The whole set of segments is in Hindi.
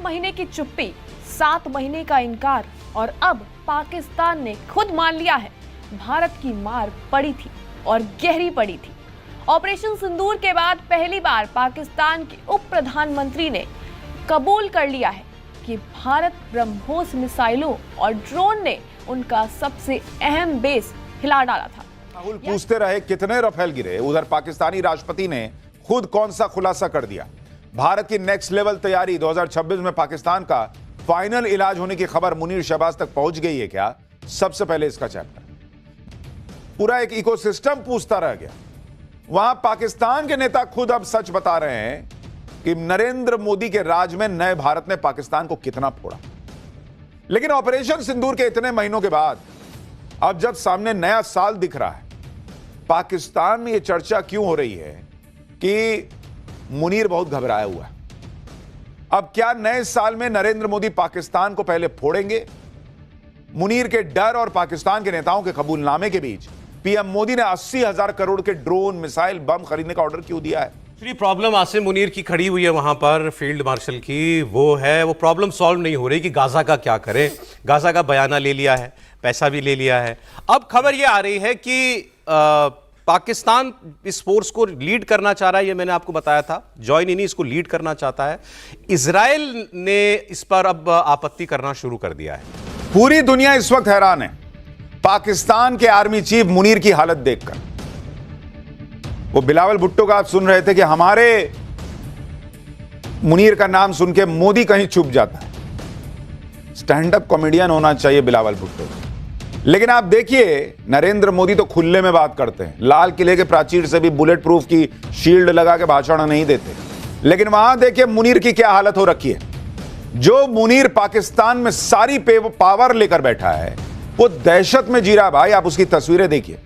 महीने की चुप्पी, 7 महीने का इनकार और अब पाकिस्तान ने खुद मान लिया है भारत की मार पड़ी थी और गहरी पड़ी थी। ऑपरेशन सिंदूर के बाद पहली बार पाकिस्तान के उप प्रधानमंत्री ने कबूल कर लिया है कि भारत ब्रह्मोस मिसाइलों और ड्रोन ने उनका सबसे अहम बेस हिला डाला था। राहुल पूछते रहे कितने राफेल गिरे, उधर पाकिस्तानी राष्ट्रपति ने खुद कौन सा खुलासा कर दिया। भारत की नेक्स्ट लेवल तैयारी, 2026 में पाकिस्तान का फाइनल इलाज होने की खबर मुनीर शहबाज तक पहुंच गई है क्या? सबसे पहले इसका चैप्टर। पूरा एक इकोसिस्टम पूछता रह गया। वहां पाकिस्तान के नेता खुद अब सच बता रहे हैं कि नरेंद्र मोदी के राज में नए भारत ने पाकिस्तान को कितना फोड़ा। लेकिन ऑपरेशन सिंदूर के इतने महीनों के बाद अब जब सामने नया साल दिख रहा है, पाकिस्तान में यह चर्चा क्यों हो रही है कि मुनीर बहुत घबराया हुआ है। अब क्या नए साल में नरेंद्र मोदी पाकिस्तान को पहले फोड़ेंगे? मुनीर के डर और पाकिस्तान के नेताओं के कबूलनामे के बीच पीएम मोदी ने 80,000 करोड़ के ड्रोन, मिसाइल, बम खरीदने का ऑर्डर क्यों दिया है? प्रॉब्लम आसिम मुनीर की खड़ी हुई है वहां पर फील्ड मार्शल की, वो प्रॉब्लम सॉल्व नहीं हो रही कि गाजा का क्या करें। गाजा का बयाना ले लिया है, पैसा भी ले लिया है। अब खबर ये आ रही है कि पाकिस्तान इस फोर्स को लीड करना चाह रहा है, ये मैंने आपको बताया था। जॉइन इन इसको लीड करना चाहता है। इजराइल ने इस पर अब आपत्ति करना शुरू कर दिया है। पूरी दुनिया इस वक्त हैरान है पाकिस्तान के आर्मी चीफ मुनीर की हालत देखकर। वो बिलावल भुट्टो का आप सुन रहे थे कि हमारे मुनीर का नाम सुन के मोदी कहीं छुप जाता है। स्टैंड अप कॉमेडियन होना चाहिए बिलावल भुट्टो। लेकिन आप देखिए, नरेंद्र मोदी तो खुले में बात करते हैं। लाल किले के प्राचीर से भी बुलेट प्रूफ की शील्ड लगा के भाषण नहीं देते। लेकिन वहां देखिए मुनीर की क्या हालत हो रखी है। जो मुनीर पाकिस्तान में सारी पावर लेकर बैठा है, वो दहशत में जी रहा है भाई। आप उसकी तस्वीरें देखिए।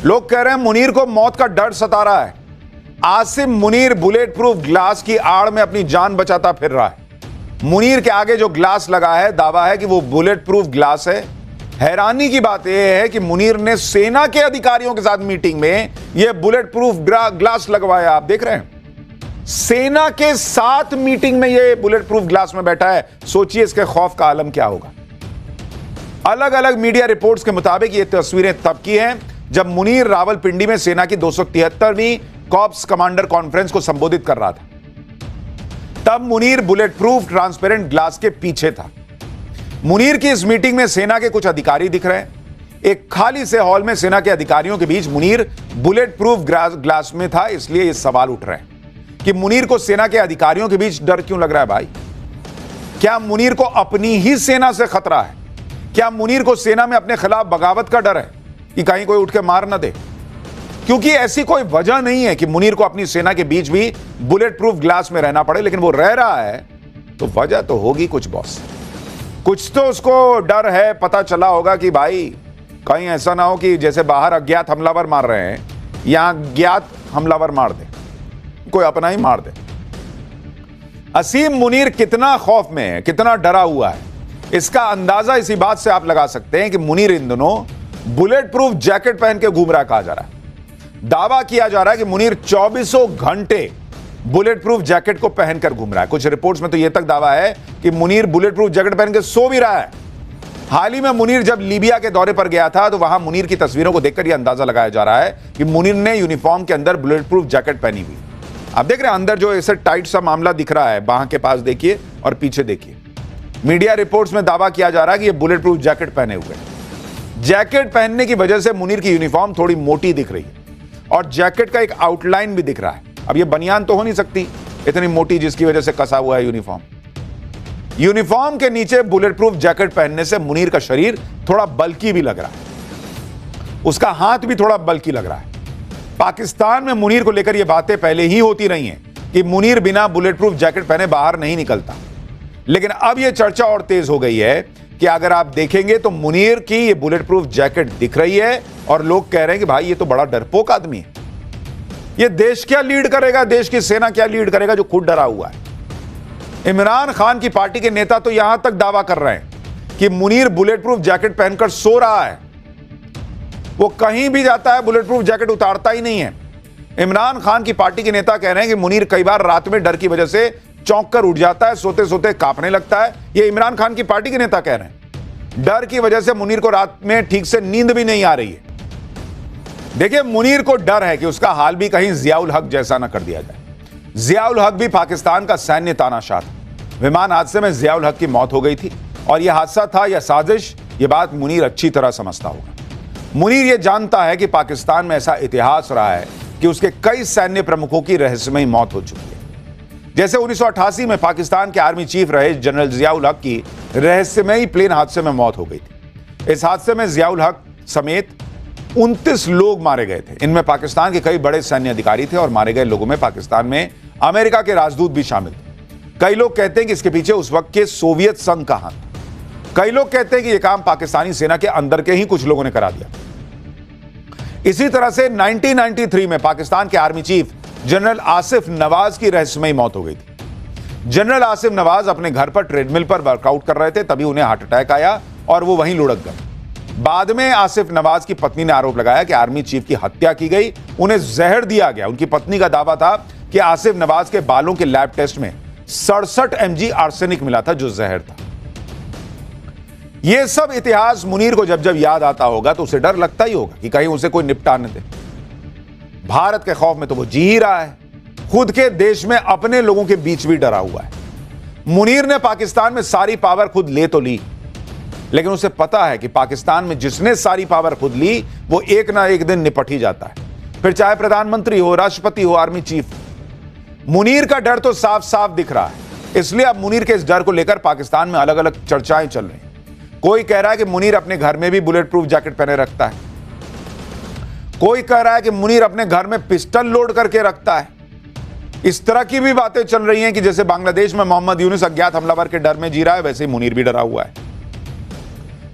लोग कह रहे हैं मुनीर को मौत का डर सता रहा है। Asim Munir bullet proof glass की आड़ में अपनी जान बचाता फिर रहा है। मुनीर के आगे जो ग्लास लगा है, दावा है कि वो बुलेट प्रूफ ग्लास है। हैरानी की बात यह है कि मुनीर ने सेना के अधिकारियों के साथ मीटिंग में यह बुलेट प्रूफ ग्लास लगवाया। आप देख रहे हैं, सेना के साथ मीटिंग में यह बुलेट प्रूफ ग्लास में बैठा है। सोचिए इसके खौफ का आलम क्या होगा। अलग अलग मीडिया रिपोर्ट्स के मुताबिक ये तस्वीरें तब की हैं जब मुनीर रावलपिंडी में सेना की 273वीं कॉर्प्स कमांडर कॉन्फ्रेंस को संबोधित कर रहा था। तब Munir bullet proof transparent glass के पीछे था। मुनीर की इस मीटिंग में सेना के कुछ अधिकारी दिख रहे हैं। एक खाली से हॉल में सेना के अधिकारियों के बीच मुनीर बुलेट प्रूफ ग्लास में था। इसलिए ये सवाल उठ रहे हैं कि मुनीर को सेना के अधिकारियों के बीच डर क्यों लग रहा है भाई? क्या मुनीर को अपनी ही सेना से खतरा है? क्या मुनीर को सेना में अपने खिलाफ बगावत का डर है कि कहीं कोई उठ के मार ना दे? क्योंकि ऐसी कोई वजह नहीं है कि मुनीर को अपनी सेना के बीच भी बुलेट प्रूफ ग्लास में रहना पड़े। लेकिन वो रह रहा है तो वजह तो होगी कुछ बॉस। कुछ तो उसको डर है। पता चला होगा कि भाई कहीं ऐसा ना हो कि जैसे बाहर अज्ञात हमलावर मार रहे हैं, यहां ज्ञात हमलावर मार दे, कोई अपना ही मार दे। असीम मुनीर कितना खौफ में है, कितना डरा हुआ है, इसका अंदाजा इसी बात से आप लगा सकते हैं कि मुनीर इन दिनों बुलेट प्रूफ जैकेट पहन के घूम रहा कहा जा रहा है। दावा किया जा रहा है कि मुनीर 24 घंटे बुलेट प्रूफ जैकेट को पहनकर घूम रहा है। कुछ रिपोर्ट्स में तो यह तक दावा है कि मुनीर बुलेट प्रूफ जैकेट पहन के सो भी रहा है। हाल ही में मुनीर जब लीबिया के दौरे पर गया था तो वहां मुनीर की तस्वीरों को देखकर यह अंदाजा लगाया जा रहा है कि मुनीर ने यूनिफॉर्म के अंदर बुलेट प्रूफ जैकेट पहनी हुई। आप देख रहे हैं अंदर जो ऐसे टाइट सा मामला दिख रहा है, बाह के पास देखिए और पीछे देखिए। मीडिया रिपोर्ट्स में दावा किया जा रहा है कि यह बुलेट प्रूफ जैकेट पहने हुए हैं। जैकेट पहनने की वजह से मुनीर की यूनिफॉर्म थोड़ी मोटी दिख रही है और जैकेट का एक आउटलाइन भी दिख रहा है। अब यह बनियान तो हो नहीं सकती इतनी मोटी, जिसकी वजह से कसा हुआ है यूनिफॉर्म। यूनिफॉर्म के नीचे बुलेट प्रूफ जैकेट पहनने से मुनीर का शरीर थोड़ा बल्कि भी लग रहा है। उसका हाथ भी थोड़ा बल्कि लग रहा है। पाकिस्तान में मुनीर को लेकर यह बातें पहले ही होती रही हैं कि मुनीर बिना बुलेट प्रूफ जैकेट पहने बाहर नहीं निकलता। लेकिन अब यह चर्चा और तेज हो गई है कि अगर आप देखेंगे तो मुनीर की यह बुलेट प्रूफ जैकेट दिख रही है और लोग कह रहे हैं कि भाई ये तो बड़ा डरपोक आदमी है। ये देश क्या लीड करेगा, देश की सेना क्या लीड करेगा जो खुद डरा हुआ है। इमरान खान की पार्टी के नेता तो यहां तक दावा कर रहे हैं कि मुनीर बुलेट प्रूफ जैकेट पहनकर सो रहा है। वो कहीं भी जाता है बुलेट प्रूफ जैकेट उतारता ही नहीं है। इमरान खान की पार्टी के नेता कह रहे हैं कि मुनीर कई बार रात में डर की वजह से चौंक कर उठ जाता है, सोते सोते कांपने लगता है। ये इमरान खान की पार्टी के नेता कह रहे हैं। डर की वजह से मुनीर को रात में ठीक से नींद भी नहीं आ रही है। देखिए, मुनीर को डर है कि उसका हाल भी कहीं जियाउल हक जैसा ना कर दिया जाए। जियाउल हक भी पाकिस्तान का सैन्य तानाशाह था। विमान हादसे में जियाउल हक की मौत हो गई थी और यह हादसा था या साजिश, यह बात मुनीर अच्छी तरह समझता होगा। मुनीर यह जानता है कि पाकिस्तान में ऐसा इतिहास रहा है कि उसके कई सैन्य प्रमुखों की रहस्यमयी मौत हो चुकी है। जैसे 1988 में पाकिस्तान के आर्मी चीफ रहे जनरल जियाउल हक की रहस्यमयी प्लेन हादसे में मौत हो गई थी। इस हादसे में जियाउल हक समेत 29 लोग मारे गए थे। इनमें पाकिस्तान के कई बड़े सैन्य अधिकारी थे और मारे गए लोगों में पाकिस्तान में अमेरिका के राजदूत भी शामिल थे। कई लोग कहते हैं कि इसके पीछे उस वक्त के सोवियत संघ का हाथ था। कई लोग कहते हैं कि यह काम पाकिस्तानी सेना के अंदर के ही कुछ लोगों ने करा दिया। इसी तरह से 1993 में पाकिस्तान के army chief general Asif Nawaz की रहस्यमयी मौत हो गई थी। जनरल आसिफ नवाज अपने घर पर ट्रेडमिल पर वर्कआउट कर रहे थे, तभी उन्हें हार्ट अटैक आया और वो वहीं लुढ़क गए। बाद में आसिफ नवाज की पत्नी ने आरोप लगाया कि आर्मी चीफ की हत्या की गई, उन्हें जहर दिया गया। उनकी पत्नी का दावा था कि आसिफ नवाज के बालों के लैब टेस्ट में 67 mg आर्सेनिक मिला था, जो जहर था। यह सब इतिहास मुनीर को जब जब याद आता होगा तो उसे डर लगता ही होगा कि कहीं उसे कोई निपटा न दे। भारत के खौफ में तो वो जी ही रहा है, खुद के देश में अपने लोगों के बीच भी डरा हुआ है। मुनीर ने पाकिस्तान में सारी पावर खुद ले तो ली, लेकिन उसे पता है कि पाकिस्तान में जिसने सारी पावर खुद ली वो एक ना एक दिन निपट ही जाता है, फिर चाहे प्रधानमंत्री हो, राष्ट्रपति हो, आर्मी चीफ। मुनीर का डर तो साफ साफ दिख रहा है। इसलिए अब मुनीर के इस डर को लेकर पाकिस्तान में अलग अलग चर्चाएं चल रही हैं। कोई कह रहा है कि मुनीर अपने घर में भी बुलेट प्रूफ जैकेट पहने रखता है। कोई कह रहा है कि मुनीर अपने घर में पिस्टल लोड करके रखता है। इस तरह की भी बातें चल रही हैं कि जैसे बांग्लादेश में मोहम्मद यूनुस अज्ञात हमलावर के डर में जी रहा है, वैसे ही मुनीर भी डरा हुआ है।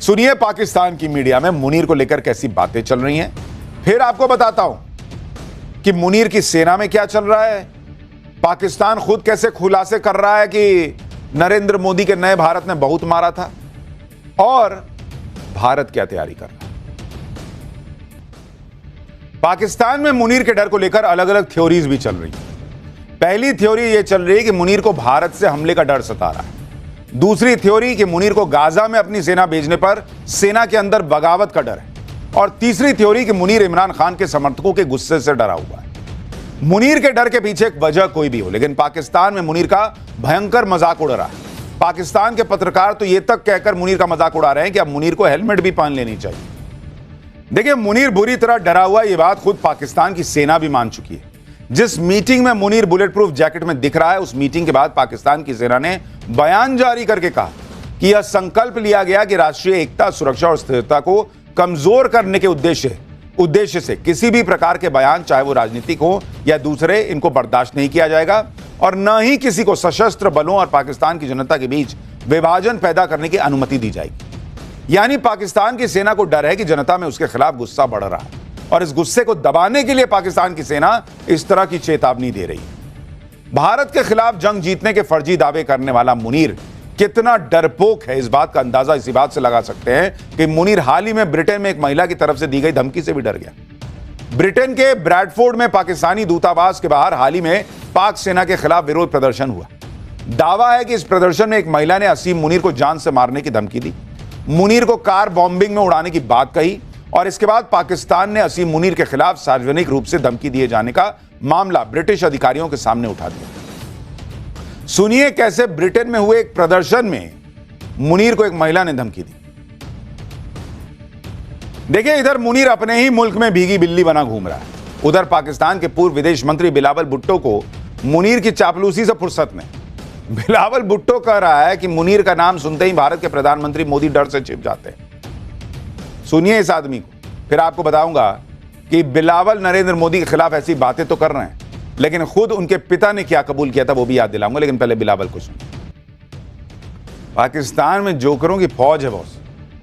सुनिए पाकिस्तान की मीडिया में मुनीर को लेकर कैसी बातें चल रही हैं। फिर आपको बताता हूं कि मुनीर की सेना में क्या चल रहा है, पाकिस्तान खुद कैसे खुलासे कर रहा है कि नरेंद्र मोदी के नए भारत ने बहुत मारा था, और भारत क्या तैयारी कर रहा है। पाकिस्तान में मुनीर के डर को लेकर अलग अलग थ्योरीज भी चल रही हैं। पहली थ्योरी यह चल रही है कि मुनीर को भारत से हमले का डर सता रहा है। दूसरी थ्योरी कि मुनीर को गाजा में अपनी सेना भेजने पर सेना के अंदर बगावत का डर है। और तीसरी थ्योरी कि मुनीर इमरान खान के समर्थकों के गुस्से से डरा हुआ है। मुनीर के डर के पीछे एक वजह कोई भी हो, लेकिन पाकिस्तान में मुनीर का भयंकर मजाक उड़ रहा है। पाकिस्तान के पत्रकार तो यह तक कहकर मुनीर का मजाक उड़ा रहे हैं कि अब मुनीर को हेलमेट भी पहन लेनी चाहिए। देखिए, मुनीर बुरी तरह डरा हुआ, यह बात खुद पाकिस्तान की सेना भी मान चुकी है। जिस मीटिंग में मुनीर बुलेट प्रूफ जैकेट में दिख रहा है, उस मीटिंग के बाद पाकिस्तान की सेना ने बयान जारी करके कहा कि यह संकल्प लिया गया कि राष्ट्रीय एकता, सुरक्षा और स्थिरता को कमजोर करने के उद्देश्य से किसी भी प्रकार के बयान, चाहे वो राजनीतिक हो या दूसरे, इनको बर्दाश्त नहीं किया जाएगा और न ही किसी को सशस्त्र बलों और पाकिस्तान की जनता के बीच विभाजन पैदा करने की अनुमति दी जाएगी। यानी पाकिस्तान की सेना को डर है कि जनता में उसके खिलाफ गुस्सा बढ़ रहा है और इस गुस्से को दबाने के लिए पाकिस्तान की सेना इस तरह की चेतावनी दे रही है। भारत के खिलाफ जंग जीतने के फर्जी दावे करने वाला मुनीर कितना डरपोक है, इस बात का अंदाजा इसी बात से लगा सकते हैं कि मुनीर हाल ही में ब्रिटेन में एक महिला की तरफ से दी गई धमकी से भी डर गया। ब्रिटेन के ब्रैडफोर्ड में पाकिस्तानी दूतावास के बाहर हाल ही में पाक सेना के खिलाफ विरोध प्रदर्शन हुआ। दावा है कि इस प्रदर्शन में एक महिला ने असीम मुनीर को जान से मारने की धमकी दी, मुनीर को कार बॉम्बिंग में उड़ाने की बात कही और इसके बाद पाकिस्तान ने असीम मुनीर के खिलाफ सार्वजनिक रूप से धमकी दिए जाने का मामला ब्रिटिश अधिकारियों के सामने उठा दिया। सुनिए कैसे ब्रिटेन में हुए एक प्रदर्शन में मुनीर को एक महिला ने धमकी दी। देखिए, इधर मुनीर अपने ही मुल्क में भीगी बिल्ली बना घूम रहा है, उधर पाकिस्तान के पूर्व विदेश मंत्री बिलावल भुट्टो को मुनीर की चापलूसी से फुर्सत नहीं। बिलावल भुट्टो कह रहा है कि मुनीर का नाम सुनते ही भारत के प्रधानमंत्री मोदी डर से छिप जाते हैं। सुनिए इस आदमी को, फिर आपको बताऊंगा कि बिलावल नरेंद्र मोदी के खिलाफ ऐसी बातें तो कर रहे हैं, लेकिन खुद उनके पिता ने क्या कबूल किया था वो भी याद दिलाऊंगा। लेकिन पहले बिलावल को सुनिए। पाकिस्तान में जोकरों की फौज है बॉस,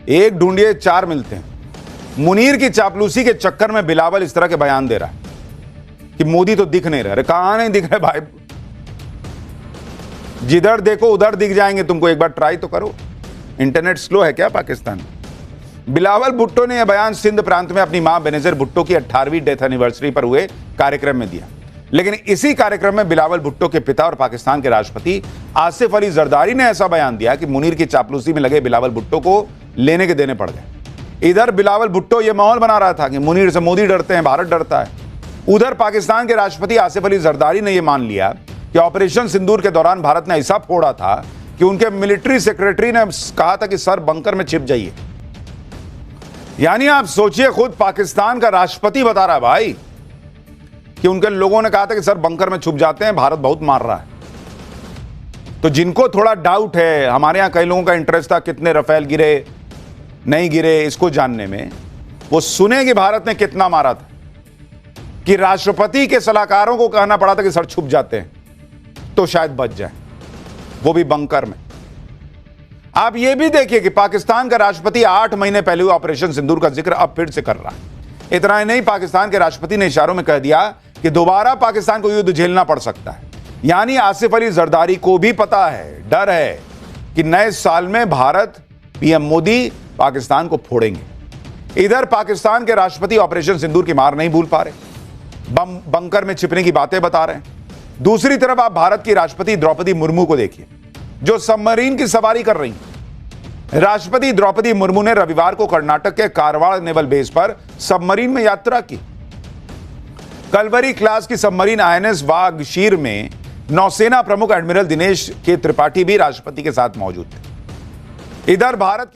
एक ढूंढिए 4 मिलते हैं। मुनीर की चापलूसी के चक्कर में बिलावल इस तरह के बयान दे रहा है कि मोदी तो दिख नहीं रहे। अरे कहां नहीं दिख रहे भाई, जिधर देखो उधर दिख जाएंगे तुमको, एक बार ट्राई तो करो। इंटरनेट स्लो है क्या पाकिस्तान? बिलावल भुट्टो ने यह बयान सिंध प्रांत में अपनी मां बेनजीर भुट्टो की 18वीं डेथ एनिवर्सरी पर हुए कार्यक्रम में दिया। लेकिन इसी कार्यक्रम में बिलावल भुट्टो के पिता और पाकिस्तान के राष्ट्रपति आसिफ अली जरदारी ने ऐसा बयान दिया कि मुनीर की चापलूसी में लगे बिलावल भुट्टो को लेने के देने पड़ गए। इधर बिलावल भुट्टो यह माहौल बना रहा था कि मुनीर से मोदी डरते हैं, भारत डरता है। उधर पाकिस्तान के राष्ट्रपति आसिफ अली जरदारी ने यह मान लिया कि ऑपरेशन सिंदूर के दौरान भारत ने ऐसा फोड़ा था कि उनके मिलिट्री सेक्रेटरी ने कहा था कि सर बंकर में छिप जाइए। यानी आप सोचिए, खुद पाकिस्तान का राष्ट्रपति बता रहा है भाई कि उनके लोगों ने कहा था कि सर बंकर में छुप जाते हैं, भारत बहुत मार रहा है। तो जिनको थोड़ा डाउट है, हमारे यहां कई लोगों का इंटरेस्ट था कितने रफेल गिरे नहीं गिरे इसको जानने में, वो सुने कि भारत ने कितना मारा था, कि राष्ट्रपति के सलाहकारों को कहना पड़ा था कि सर छुप जाते हैं तो शायद बच जाए, वो भी बंकर में। आप ये भी देखिए कि पाकिस्तान का राष्ट्रपति 8 महीने पहले हुए ऑपरेशन सिंदूर का जिक्र अब फिर से कर रहा है। इतना ही नहीं, पाकिस्तान के राष्ट्रपति ने इशारों में कह दिया कि दोबारा पाकिस्तान को युद्ध झेलना पड़ सकता है। यानी आसिफ अली जरदारी को भी पता है, डर है कि नए साल में भारत, पीएम मोदी पाकिस्तान को फोड़ेंगे। इधर पाकिस्तान के राष्ट्रपति ऑपरेशन सिंदूर की मार नहीं भूल पा रहे, बंकर में छिपने की बातें बता रहे हैं। दूसरी तरफ आप भारत की राष्ट्रपति द्रौपदी मुर्मू को देखिए, जो सबमरीन की सवारी कर रही हैं। राष्ट्रपति द्रौपदी मुर्मू ने रविवार को कर्नाटक के कारवाड़ नेवल बेस पर सबमरीन में यात्रा की। कलवरी क्लास की सबमरीन आईएनएस वागशीर में नौसेना प्रमुख एडमिरल दिनेश के त्रिपाठी भी राष्ट्रपति के साथ मौजूद थे। इधर भारत